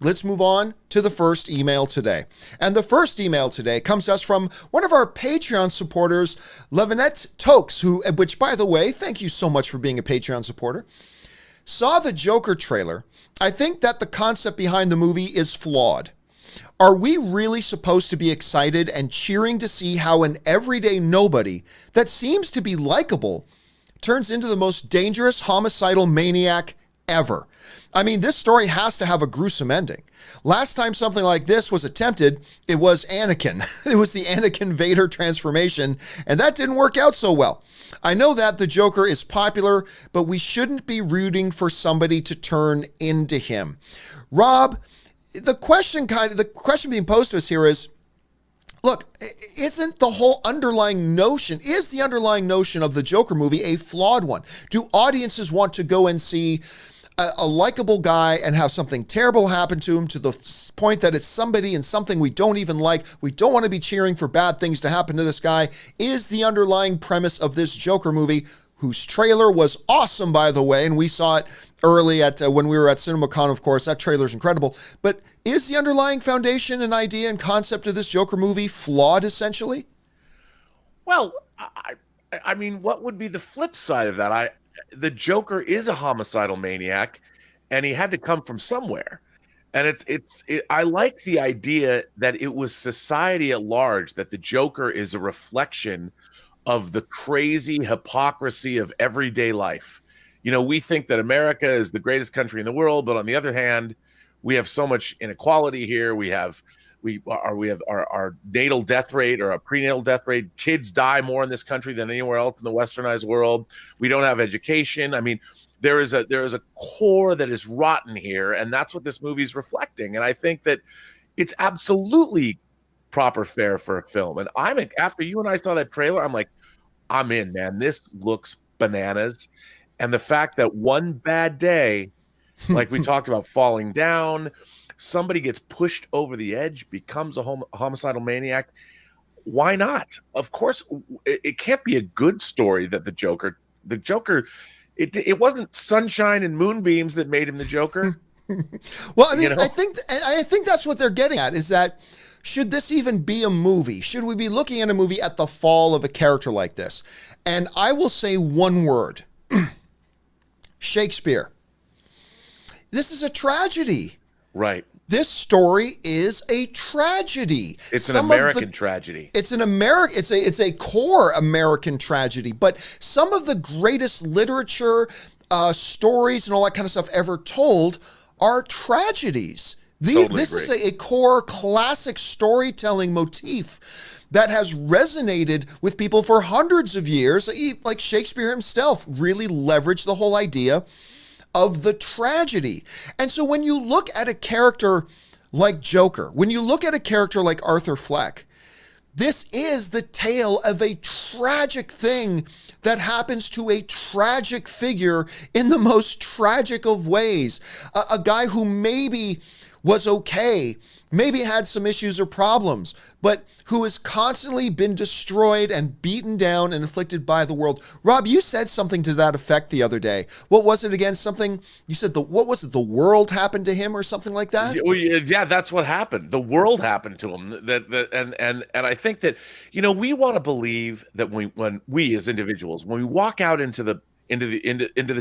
let's move on to the first email today. And the first email today comes to us from one of our Patreon supporters, Levinette Tokes, which, by the way, thank you so much for being a Patreon supporter. Saw the Joker trailer. I think that the concept behind the movie is flawed. Are we really supposed to be excited and cheering to see how an everyday nobody that seems to be likable turns into the most dangerous homicidal maniac ever? I mean, this story has to have a gruesome ending. Last time something like this was attempted, it was Anakin. It was the Anakin Vader transformation, and that didn't work out so well. I know that the Joker is popular, but we shouldn't be rooting for somebody to turn into him. Rob, the question being posed to us here is, look, isn't the whole underlying notion of the Joker movie a flawed one? Do audiences want to go and see a likable guy and have something terrible happen to him to the point that it's somebody and something we don't even like? We don't want to be cheering for bad things to happen to this guy. Is the underlying premise of this Joker movie, whose trailer was awesome, by the way, and we saw it early when we were at CinemaCon, of course. That trailer's incredible. But is the underlying foundation and idea and concept of this Joker movie flawed, essentially? Well, I mean, what would be the flip side of that? The Joker is a homicidal maniac, and he had to come from somewhere. And I like the idea that it was society at large, that the Joker is a reflection of the crazy hypocrisy of everyday life. You know, we think that America is the greatest country in the world, but on the other hand, we have so much inequality here. We have our natal death rate, or our prenatal death rate. Kids die more in this country than anywhere else in the westernized world. We don't have education. I mean, there is a core that is rotten here, and that's what this movie is reflecting. And I think that it's absolutely proper fare for a film. And after you and I saw that trailer, I'm like, I'm in, man. This looks bananas. And the fact that one bad day, like we talked about, falling down, somebody gets pushed over the edge, becomes a homicidal maniac. Why not? Of course, it can't be a good story that the Joker, it wasn't sunshine and moonbeams that made him the Joker. Well, I mean, I think that's what they're getting at, is that should this even be a movie? Should we be looking at a movie at the fall of a character like this? And I will say one word. Shakespeare. This is a tragedy. Right. This story is a tragedy. It's an American tragedy. It's a core American tragedy. But some of the greatest literature, stories, and all that kind of stuff ever told are tragedies. This is a core classic storytelling motif that has resonated with people for hundreds of years. Like Shakespeare himself really leveraged the whole idea of the tragedy. And so when you look at a character like Joker, when you look at a character like Arthur Fleck, this is the tale of a tragic thing that happens to a tragic figure in the most tragic of ways. A guy who maybe was okay, maybe had some issues or problems, but who has constantly been destroyed and beaten down and afflicted by the world. Rob, you said something to that effect the other day. What was it again? Something you said, what was it? The world happened to him or something like that? Yeah, that's what happened. The world happened to him. And I think that, you know, we want to believe that when we as individuals, when we walk out into the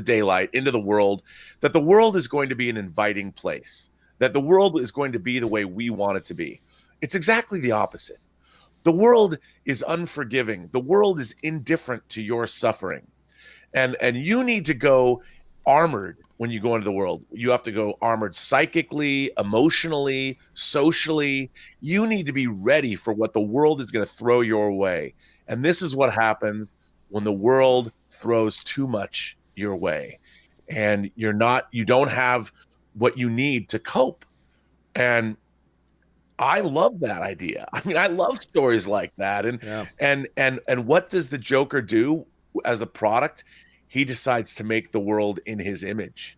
daylight, into the world, that the world is going to be an inviting place, that the world is going to be the way we want it to be. It's exactly the opposite. The world is unforgiving. The world is indifferent to your suffering. And you need to go armored when you go into the world. You have to go armored psychically, emotionally, socially. You need to be ready for what the world is going to throw your way. And this is what happens when the world throws too much your way. And you don't have what you need to cope. And I love that idea. I mean, I love stories like that. And what does the Joker do as a product? He decides to make the world in his image.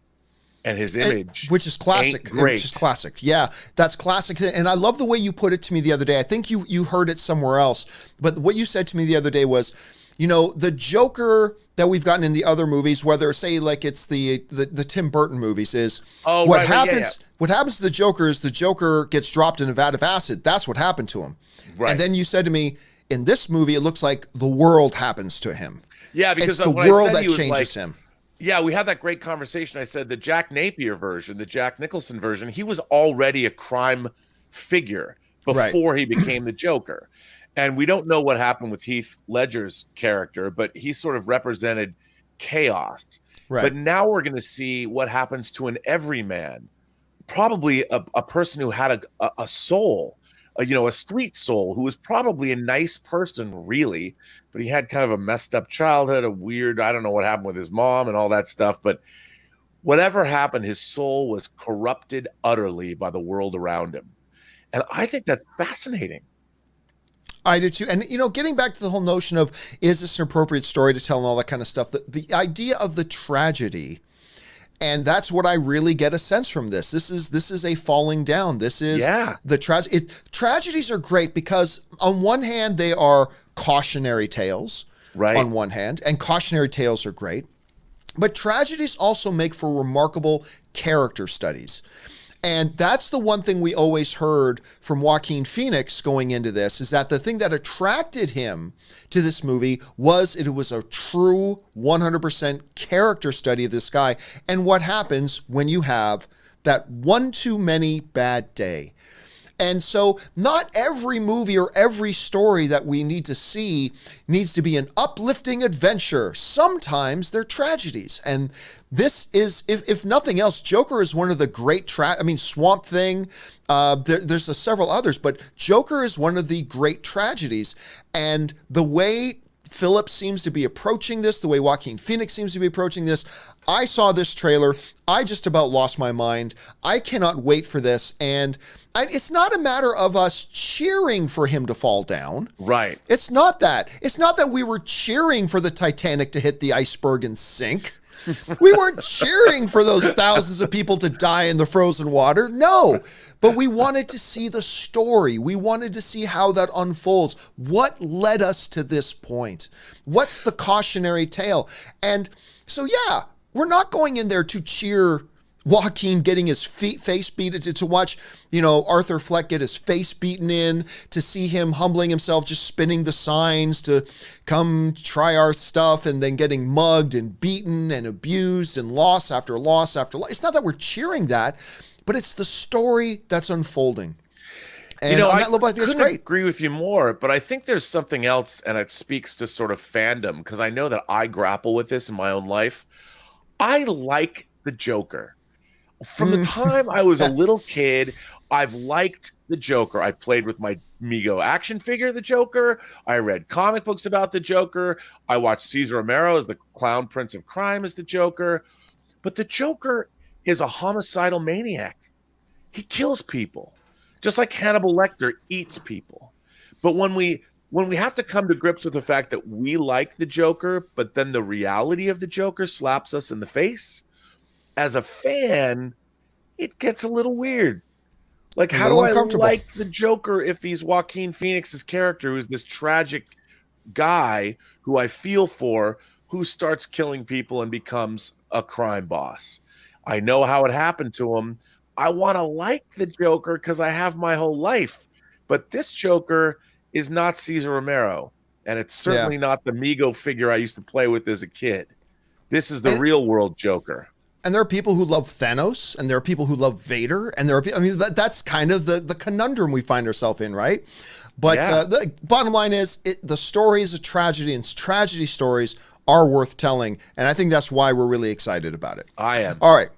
And his image, which is classic. Great. Which is classic. Yeah, that's classic. And I love the way you put it to me the other day. I think you heard it somewhere else. But what you said to me the other day was, you know, the Joker that we've gotten in the other movies, whether say like it's the Tim Burton movies, is Oh, what right, happens. yeah. What happens to the Joker is the Joker gets dropped in a vat of acid. That's what happened to him. Right. And then you said to me, in this movie, it looks like the world happens to him. Yeah, because it's the when I world said that he was changes like, him. Yeah, we had that great conversation. I said the Jack Napier version, the Jack Nicholson version, he was already a crime figure before he became the Joker. And we don't know what happened with Heath Ledger's character, but he sort of represented chaos. Right. But now we're going to see what happens to an everyman, probably a person who had a soul, a sweet soul, who was probably a nice person, really, but he had kind of a messed up childhood, I don't know what happened with his mom and all that stuff. But whatever happened, his soul was corrupted utterly by the world around him. And I think that's fascinating. I do too. And, getting back to the whole notion of, is this an appropriate story to tell and all that kind of stuff, the idea of the tragedy, and that's what I really get a sense from this. This is a falling down. This is the tragedy. Tragedies are great because on one hand, they are cautionary tales, right? On one hand, and cautionary tales are great. But tragedies also make for remarkable character studies. And that's the one thing we always heard from Joaquin Phoenix going into this, is that the thing that attracted him to this movie was it was a true 100% character study of this guy and what happens when you have that one too many bad day. And so not every movie or every story that we need to see needs to be an uplifting adventure. Sometimes they're tragedies. And this is, if nothing else, Joker is one of the great Swamp Thing, there's several others, but Joker is one of the great tragedies. And the way Phillips seems to be approaching this, the way Joaquin Phoenix seems to be approaching this, I saw this trailer. I just about lost my mind. I cannot wait for this. And it's not a matter of us cheering for him to fall down. Right. It's not that. It's not that we were cheering for the Titanic to hit the iceberg and sink. We weren't cheering for those thousands of people to die in the frozen water. No, but we wanted to see the story. We wanted to see how that unfolds. What led us to this point? What's the cautionary tale? And so, yeah, we're not going in there to cheer Joaquin getting his face beaten, to watch, Arthur Fleck get his face beaten in, to see him humbling himself, just spinning the signs to come try our stuff and then getting mugged and beaten and abused and loss after loss after loss. It's not that we're cheering that, but it's the story that's unfolding. And on that level, I think it's great. Agree with you more, but I think there's something else, and it speaks to sort of fandom, because I know that I grapple with this in my own life. I like the Joker. From the time I was a little kid, I've liked the Joker. I played with my Mego action figure, the Joker. I read comic books about the Joker. I watched Cesar Romero as the Clown Prince of Crime as the Joker. But the Joker is a homicidal maniac. He kills people, just like Hannibal Lecter eats people. But when we have to come to grips with the fact that we like the Joker, but then the reality of the Joker slaps us in the face, as a fan, it gets a little weird. Like, how do I like the Joker if he's Joaquin Phoenix's character, who's this tragic guy who I feel for, who starts killing people and becomes a crime boss? I know how it happened to him. I want to like the Joker because I have my whole life. But this Joker is not Cesar Romero, and it's certainly not the Mego figure I used to play with as a kid. This is the real world Joker. And there are people who love Thanos, and there are people who love Vader, and there are that's kind of the conundrum we find ourselves in, right? But the bottom line is, the story is a tragedy, and tragedy stories are worth telling, and I think that's why we're really excited about it. I am. All right.